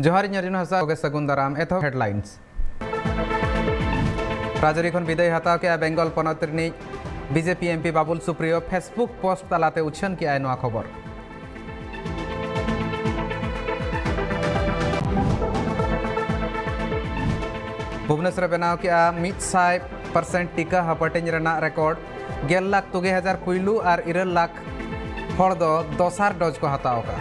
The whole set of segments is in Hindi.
जोहार इन हसा सगुन दाराम एथ हेडलाइंस राजरी खन विदाय हताव के Bengal पनत BJP MP Babul Supriyo Facebook post तालाते उछन के नवा खबर भुवनेश्वर बनाव के 100% टीका हपटिंग रेकॉर्ड 10 लाख 2,000 पुलू और 9 लाख हड़ दो दोसार डोज को हताव का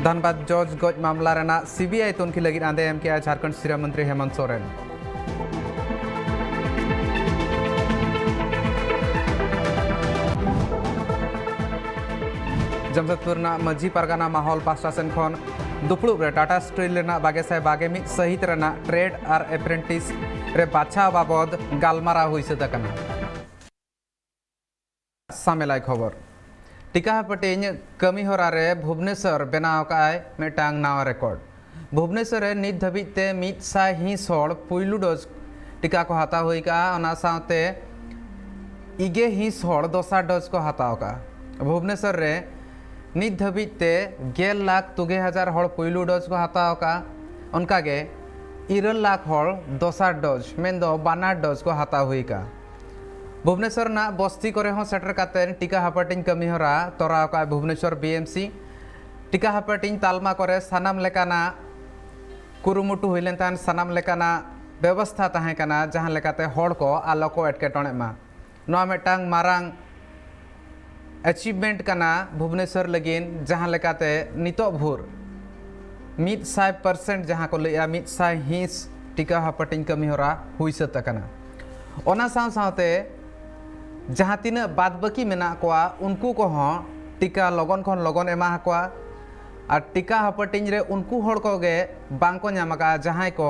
धनबाद जज गज मामला रेना सीबीआई तुनखी लगी आंदे एम के झारखंड सीरा मंत्री हेमंत सोरेन जमशेदपुर मझी पारगाना माहौल पास्टा सेन खन दुपड़ुब रे टाटा स्टील रेना 22 सहित रेना ट्रेड और एप्रेंटिस रे बाछा बाबद गालमारा हुई से तकना सामेलाई खबर टीका हपटिंग कमी होरा रे भुवनेश्वर बनाव काय मेटांग नावा रेकॉर्ड भुवनेश्वर रे नित धबिते 120 हड़ पुइलू डोज टीका को हाता हुई का ओना साथे 20 हड़ दोसार डोज को हाताव का भुवनेश्वर रे नित धबिते 10 लाख 2,000 हड़ पुइलू डोज को हाताव का उनकागे 9 लाख हड़ दोसार डोज मेन दो बानार डोज को हाता हुई का भुवनेश्वर ना बस्ती करे हों सेटर काते टीका हपटिंग कमी होरा तोराव का भुवनेश्वर बीएमसी टीका हपटिंग तालमा करे सानाम लेकाना कुरुमुटु हुइलेन तान सानाम लेकाना व्यवस्था ताहे काना जहां लेकाते हड़ को आलो को एटकेटणे मा नोआ मेटांग मारांग अचीवमेंट काना भुवनेश्वर लगिन जहां लेकाते नितो भूर 100% जहां को लैया 120 टीका हपटिंग कमी होरा हुई सत काना ओना साथे जहाँ तीना बाद बाकी मेना कोआ उनको को टीका लगन खन लगन एमा कोआ और टीका हपटिंग रे उनको हड़ को गे बांको नामका जहां को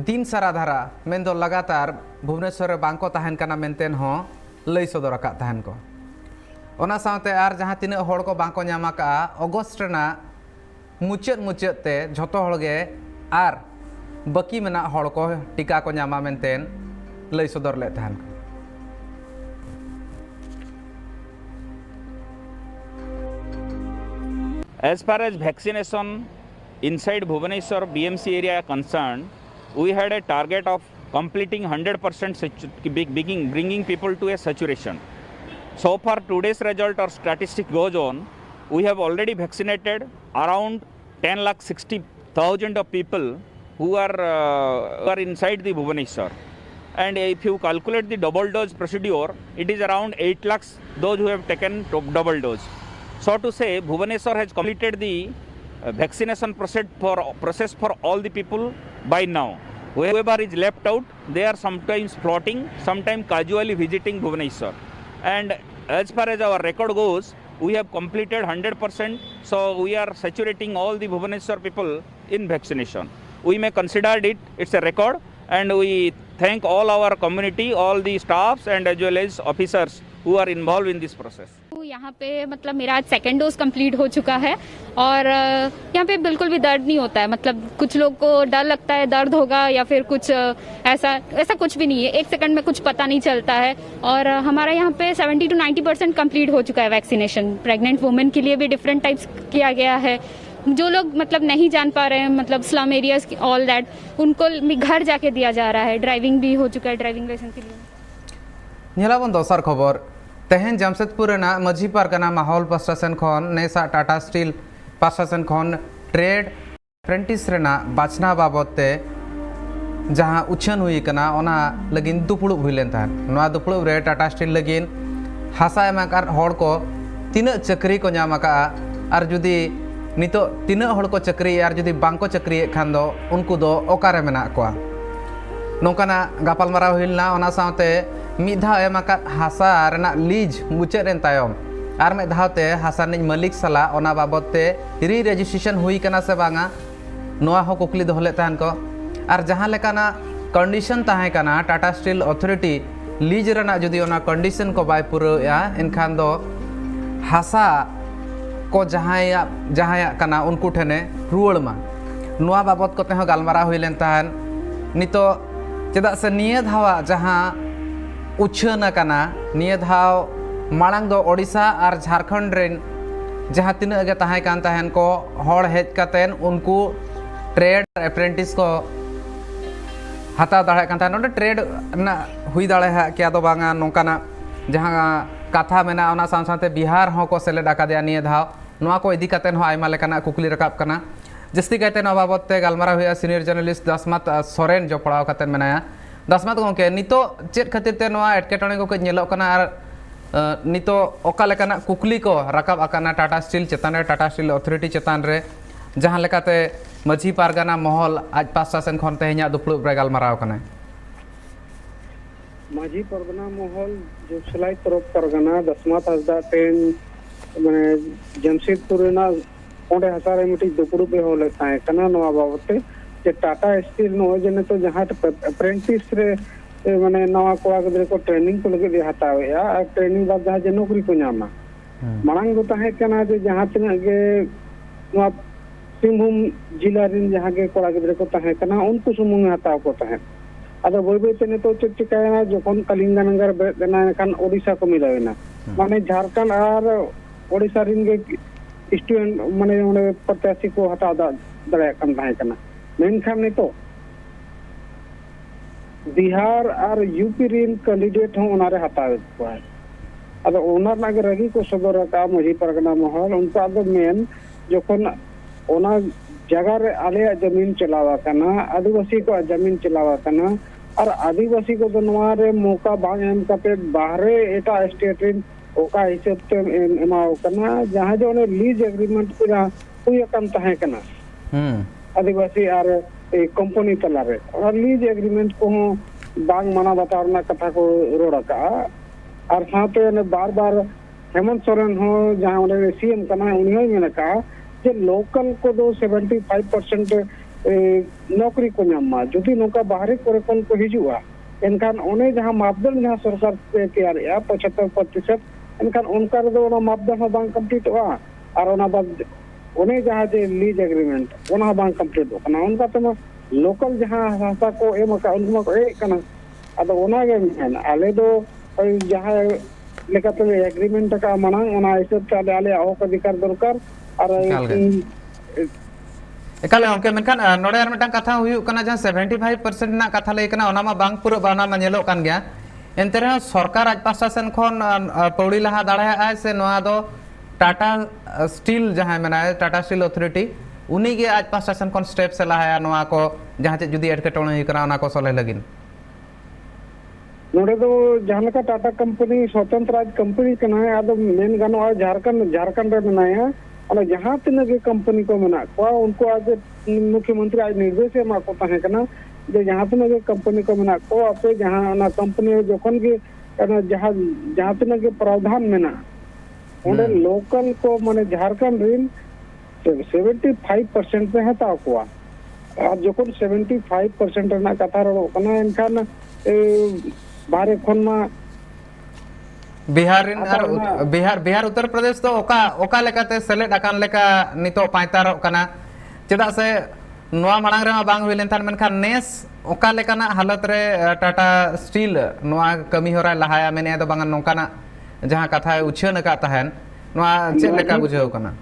दिन सारा धारा मेन दो लगातार भुवनेश्वर रे बांको तहन काना मेनतेन हो लई सदर का तहन को ओना साथे आर जहाँ तीना हड़ को बांको नामका अगस्त रेना मुचाद ते झोतो हड़ गे आर बाकी मेना हड़ को टीका को नामा मेनतेन लई सदर ले तहन को As far as vaccination inside Bhubaneswar BMC area are concerned, we had a target of completing 100% bringing people to a saturation. So far today's result or statistic goes on, we have already vaccinated around 10,60,000 of people who are inside the Bhubaneswar. And if you calculate the double dose procedure, it is around 8 lakhs those who have taken double dose. So to say, Bhubaneswar has completed the vaccination process for all the people by now. Whoever is left out, they are sometimes floating, sometimes casually visiting Bhubaneswar. And as far as our record goes, we have completed 100%. So we are saturating all the Bhubaneswar people in vaccination. We may consider it's a record, and we thank all our community, all the staffs and as well as officers who are involved in this process. यहाँ पे मतलब मेरा आज 2nd डोज कंप्लीट हो चुका है और यहाँ पे बिल्कुल भी दर्द नहीं होता है। मतलब कुछ लोग को डर लगता है दर्द होगा या फिर कुछ ऐसा कुछ भी नहीं है। 1 सेकंड में कुछ पता नहीं चलता है और हमारा यहाँ पे 70 to 90% कंप्लीट हो चुका है वैक्सीनेशन। प्रेग्नेंट वुमेन के लिए भी डिफरेंट टाइप्स किया गया है। जो लोग मतलब नहीं जान पा रहे हैं, मतलब स्लम एरियाज ऑल दैट, उनको भी घर जाके दिया जा रहा है। ड्राइविंग भी हो चुका है, ड्राइविंग लाइसेंस के लिए। दोसर खबर तेहन जमशेदपुर मझी पारगाना माहौल पास्टा सेन खन NASA Tata steel pasta Sen खन ट्रेड एप्रेंटिस रेना बाछना बाबदते जहाँ उछन हुई कना ओना लगिन दुपड़ुब हुइलेन तान नोआ दुपड़ुब रे टाटा स्टील लगिन हासा एमाकार हड़ को तीना चाकरी को नामका आर जुदी नितो तीना हड़ को चाकरी आर जुदी बांको चाकरी खान दो उनको दो ओकारे मेना कोआ नोकाना गापालमाराव हुइलना ओना साथे मिधा एमाका हासा रेना लीज मुचाद एन तायम आर में धावते हासा निज मालिक सला ओना बाबदते री रजिस्ट्रेशन हुई कना से बांगा नोआ हो कुकली दोहले तहन को आर जहां लेकाना कंडीशन ताहे कना टाटा स्टील अथॉरिटी लीज रेना जदि ओना कंडीशन को बाय पुरया एनखान दो हासा को जहाया कना उनको ठेने रुआड़ मा नोआ बाबद को तेहो गालमारा हुइलेन तहन नितो चेदा से निये धावा जहां उछन निये धाव मांग दो ओडिशा और झारखंड रेन जहाँ तीना गे तहां कान तहन को हड़ हेज कातेन उनको ट्रेड एप्रेंटिस को हता दाड़े कान तहन ट्रेड ना हुई दाड़े है क्या तो बांगा नोंकाना जहाँ कथा मेना ओना साथ बिहार हों को सेलेद आकादेया निये धाव नोआ को इदी कातेन हो आयमा लेकाना कुकली रकाब कना जस्ती कहते नोआ बाबत ते गालमारा हुआ सीनियर जर्नलिस्ट दसमत सोरेन जो पढ़ाव कातेन मेनाया दसमत गोंके नितो चेद खातिर ते नोआ एटकेटोणे को नेलोग कना आर नितो ओका लेकाना कुकली को रकाब आकाना टाटा स्टील चेतान रे टाटा स्टील अथॉरिटी चेतान रे जहाँ लेकाते माझी पारगाना महल आज पास्टा सेन खन तेहेኛ दुपड़ुब रे गालमाराव कना माझी परगना महल जो सलाई तरफ परगना दसमत हसदा तेन माने जमशेदपुर ना ओंडे हसारे मिटी दुपड़ुब पे होले ताए कना नोआ बाबते जे टाटा स्टील नो जने तो जहाँ अप्रेंटिस रे माने नवा कोड़ा गिद्रे को ट्रेनिंग को लगे हतावे आ ट्रेनिंग बाद जहाँ जे नौकरी को नामा मांग दो ताहे कना जे जहाँ तना गे नवा सिंहभूम जिला रिन जहाँ के कोड़ा गिद्रे को ताहे कना उनको सुमुंग हताव को ताहे अदो बोई बोई तेने तो चिकायना जोखन कलिंगनगर बेना खान ओडिशा को मिलावेना माने झारखंड और ओडिशा रिन के स्टूडेंट माने ओने प्रत्याशी को हटा दड़े कन ताहे कना मेनखान ने तो बिहार और यूपी रिन कैंडिडेट हो उनारे हटावे को है अब ओनर नागे रगी को सदर का माझी परगना महल उनका अब मेन जोखन ओना जगह रे आले जमीन चलावा कना आदिवासी को जमीन चलावा कना और आदिवासी को दोनवारे मौका बांग एम कते बाहरे एटा स्टेट रिन ओका हिसाब ते एमाओ कना जहां जो ने लीज एग्रीमेंट पूरा हुई कन ताहे कना आदिवासी और कंपनी तला रे और लीज एग्रीमेंट को बांग माना बतावना कथा को रोड़ा का और साथे ने बार-बार हेमंत सोरेन हो जहां उन्हें सीएम कना उन्हें में कहा जे लोकल को दो 75% नौकरी को नामा जुदी नौका बाहरी करे कोन को हिजुआ एनखान ओने जहां मापदंड जहां सरकार पे तैयार या 75% एनखान उनका दो ना मापदंड बांग कंप्लीट हुआ और ओना बाद ओने जहां जे लीज एग्रीमेंट ओना बांग कंप्लीट होना उनका तो लोकल जहां भाषा को एम का उनमा को ए कना अदो ओना गे मेन आले दो जहां लेकाते एग्रीमेंट का मांग ओना हिसाब से आले आओ का अधिकार दरकार और एकाले ओके मेनखान नोडे आर मिटांग कथा हुयु कना जहां 75% ना कथा लई कना ओना मा बांग पुरो बाना मा नेलो कान गया एनते रे सरकार आज पासा सेन खन पौड़ी लहा दाड़े आय से नोआ दो टाटा स्टील जहां मेनाय टाटा स्टील अथॉरिटी उनी के आज पासा सेन खन स्टेप से लहाया नोआ को जहां चे जुदी एटकेटोणे हुई कना ओना को सले लगिन नोडे तो जहां का टाटा कंपनी स्वतंत्र राज कंपनी कना है आदो मेन गानो आ झारखंड रे बनाया और जहां तिना के कंपनी को मना को उनको आज मुख्यमंत्री आज निर्देश एमा को ताहे कना जे जहां तिना के कंपनी को मना को आपे जहां ना कंपनी जोखन के जहां तिना के प्रावधान मेना ओंडे लोकल को माने झारखंड रिन 75% पे हता को और जोखन 75% ना कथा रो कना एनखान बारे खनमा बिहार बिहार उत्तर प्रदेश तो ओका लेकाते सेलेद आकान लेका नितो पाइतारो कना चेदा से नोआ मांग रे बांग हुई लेनथान मेनखान नेस ओका लेकाना हालत रे टाटा स्टील नोआ कमी होरा लहाया मेने तो बांग नोकाना जहां कथा उछन का तहन नोआ चेद लेका बुझाव कना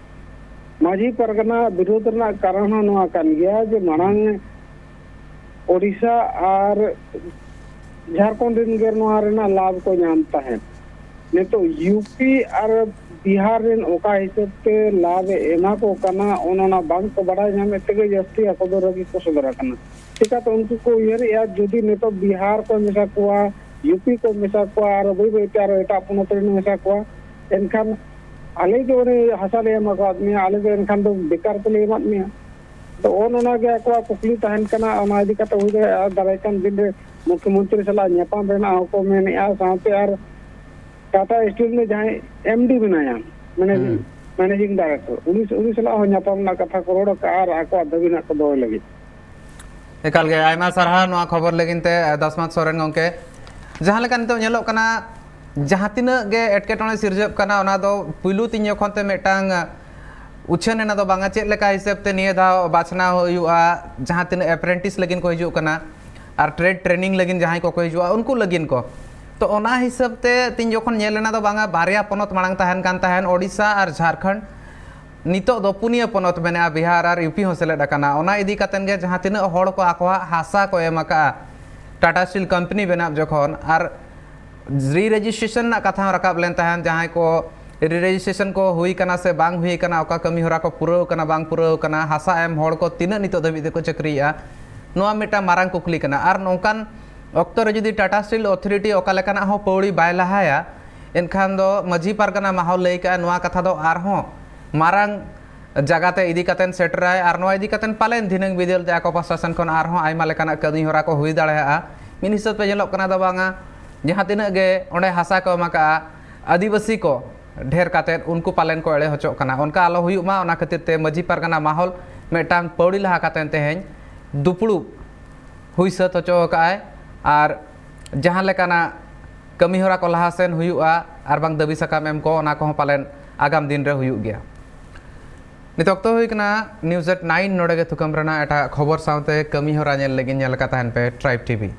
माझी परगना विरोध ना कारण नोआ कान गया जे मांग ओडिशा और झारखंड रिन गेर नोआ रेना लाभ को जानता है ने तो यूपी और बिहार रिन ओका हिसाब ते लाभ एना को कना ओना बांग को बड़ा नाम एते जस्ती अको रगी को सदरा कना ठीक है तो उनको को यार या जुदी ने तो बिहार को मिसा कोआ यूपी को मिसा कोआ और बई बई तार एटा अपन तो मिसा कोआ एनखान आले जो रे हसाले मको आदमी आले जो एनखान तो बेकार तो ले मत मिया तो ओना के को कुकली तहन कना ओना इदी कत हुई दारायकान दिन रे मुख्यमंत्री सला नेपाम रेना को मेन या साथे यार टाटा स्टील में जहां एमडी बनाया मैनेजिंग डायरेक्टर उनी सला हो न्यापाम ना कथा करोड़ का आर आको दबिना को दो लगी एकाल गे आयमा सरहा नोआ खबर लगिन ते दसमत सोरेन गंके जहां लेका नितो नेलो कना जहां तिना गे एटकेटोणे सिरजब कना ओना दो पुइलु तिन जखन ते मेटांग उछन एना दो बांगा चेद लेका हिसाब ते निये दाव बाछना हुआ जहां तिना एप्रेंटिस लगिन को हिजु कना और ट्रेनिंग लगिन जहां को हिजुआ उनको लगिन को तो ओना हिसाब ते तीन जखन नेलेना दो बांगा बारिया पनत मांग तहन कान तहन ओडिशा और झारखंड नितो दो पुनिया पोनत मेना बिहार और यूपी हो सेलेद अकाना ओना इदी कातेन गे जहां तिना हड़ को आकोआ हासा को एम अका टाटा स्टील कंपनी बनाब जखन और री रजिस्ट्रेशन ना कथा रकाब लेन तहन जहां को री रजिस्ट्रेशन को हुई कना से बांग हुई कना ओका कमी होरा को पुराव कना बांग पुराव कना हासा एम हड़ को तिना नितो दबी दे को चक्रिया नोआ मिटा मारांग कुकली कना और नौकान ऑक्टो रे जुदी टाटा स्टील अथॉरिटी ओका लेकाना हो पौड़ी बाय लहाया एनखान दो माझी पारगाना माहौल लई का नोआ कथा दो आर हो मारांग जगहते इदी कातेन सेटराय और नोआ इदी कातेन पालेन धिनंग बिदेल ते आको प्रशासन खन आर हो आयमा लेकाना कमी होरा को हुई दाड़ेया मिन हिसाब पे जेलोक कना दो बांगा जहां तिना गे ओंडे हासा को माका आदिवासी को ढेर कातेन उनको पालेन को एड़े होचो कना उनका आलो हुयुक मा ओना खातिर ते माझी पारगाना माहौल मेटांग पौड़ी लहा कातेन तेहेन दुपड़ू हुई सत होचो काय और जहां लेकाना कमी होरा को लहा सेन हुयुआ और बांग दबी सकाम एम को ओना को पालेन आगाम दिन रे हुयुक गया नितोक तो हुई कना न्यूज़ 9 नोडे गे थुकम रना एटा खबर सावते कमी होरा नेल लगी नेल का तहन पे ट्राइब टीवी।